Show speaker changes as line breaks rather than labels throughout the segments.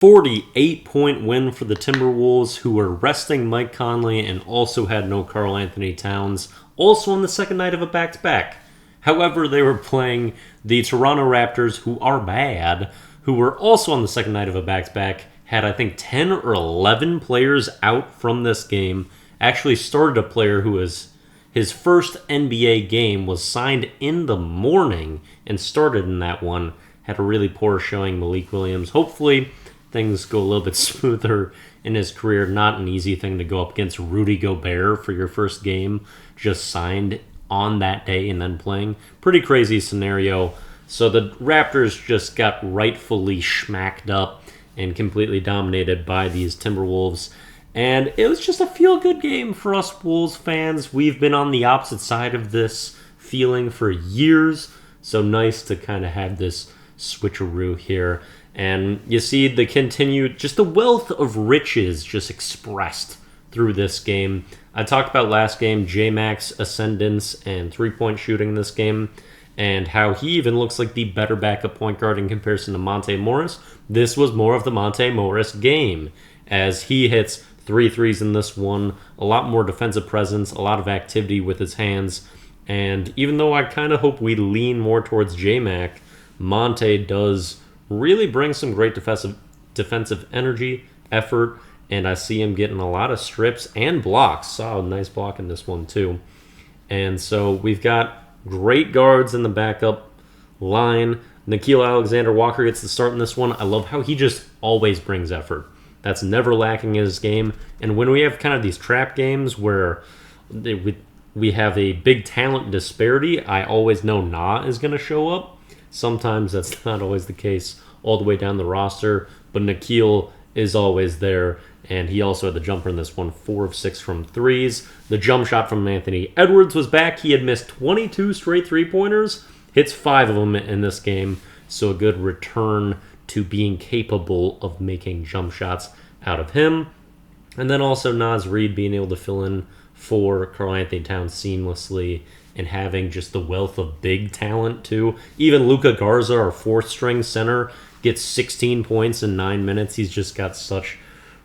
48-point win for the Timberwolves, who were resting Mike Conley and also had no Karl Anthony Towns, also on the second night of a back-to-back. However, they were playing the Toronto Raptors, who are bad, who were also on the second night of a back-to-back, had I think 10 or 11 players out from this game, actually started a player who was his first NBA game, was signed in the morning and started in that one, had a really poor showing, Malik Williams. Hopefully things go a little bit smoother in his career. Not an easy thing to go up against Rudy Gobert for your first game, just signed on that day and then playing. Pretty crazy scenario. So the Raptors just got rightfully schmacked up and completely dominated by these Timberwolves. And it was just a feel-good game for us Wolves fans. We've been on the opposite side of this feeling for years, so nice to kind of have this switcheroo here. And you see the continued, just the wealth of riches just expressed through this game. I talked about last game, J-Mac's ascendance and three-point shooting in this game, and how he even looks like the better backup point guard in comparison to Monte Morris. This was more of the Monte Morris game, as he hits 3 threes in this one, a lot more defensive presence, a lot of activity with his hands. And even though I kind of hope we lean more towards J-Mac, Monte does really bring some great defensive energy, effort, and I see him getting a lot of strips and blocks. Saw a nice block in this one too. And so we've got great guards in the backup line. Nickeil Alexander-Walker gets the start in this one. I love how he just always brings effort. That's never lacking in his game. And when we have kind of these trap games where we have a big talent disparity, I always know Na is going to show up. Sometimes that's not always the case all the way down the roster, but Nickeil is always there, and he also had the jumper in this one, 4 of 6 from threes. The jump shot from Anthony Edwards was back. He had missed 22 straight three-pointers, hits 5 of them in this game, so a good return to being capable of making jump shots out of him. And then also Naz Reid being able to fill in for Karl Anthony Towns seamlessly and having just the wealth of big talent too. Even Luka Garza, our fourth-string center, gets 16 points in 9 minutes. He's just got such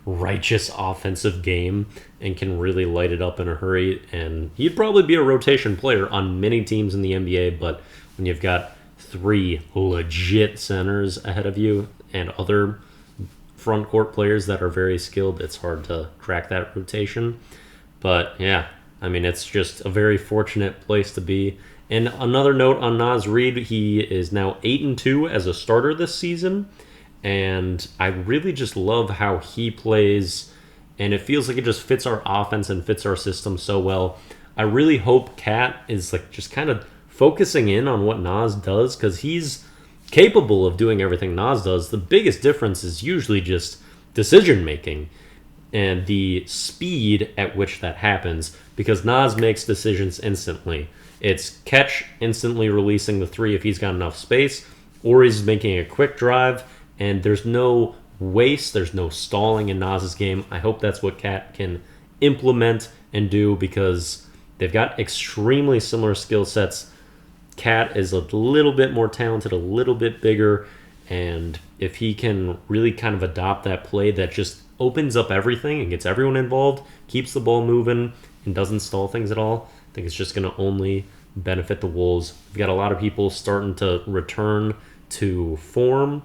righteous offensive game and can really light it up in a hurry. And he'd probably be a rotation player on many teams in the NBA, but when you've got 3 legit centers ahead of you and other front court players that are very skilled, it's hard to crack that rotation. But yeah, I mean, it's just a very fortunate place to be. And another note on Naz Reid, he is now 8-2 as a starter this season. And I really just love how he plays, and it feels like it just fits our offense and fits our system so well. I really hope Cat is like just kind of focusing in on what Naz does, because he's capable of doing everything Naz does. The biggest difference is usually just decision making and the speed at which that happens, because Naz makes decisions instantly. It's catch, instantly releasing the 3 if he's got enough space, or he's making a quick drive, and there's no waste, there's no stalling in Naz's game. I hope that's what Cat can implement and do, because they've got extremely similar skill sets. Cat is a little bit more talented, a little bit bigger, and if he can really kind of adopt that play that just opens up everything and gets everyone involved, keeps the ball moving, and doesn't stall things at all, I think it's just going to only benefit the Wolves. We've got a lot of people starting to return to form,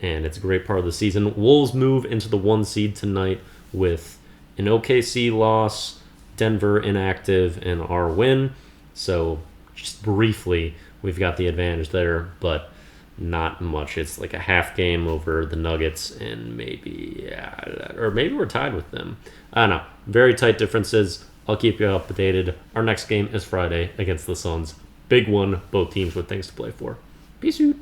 and it's a great part of the season. Wolves move into the 1 seed tonight with an OKC loss, Denver inactive, and our win. So just briefly, we've got the advantage there, but not much. It's like a half game over the Nuggets, and maybe we're tied with them. I don't know. Very tight differences. I'll keep you updated. Our next game is Friday against the Suns. Big one, both teams with things to play for. Peace out.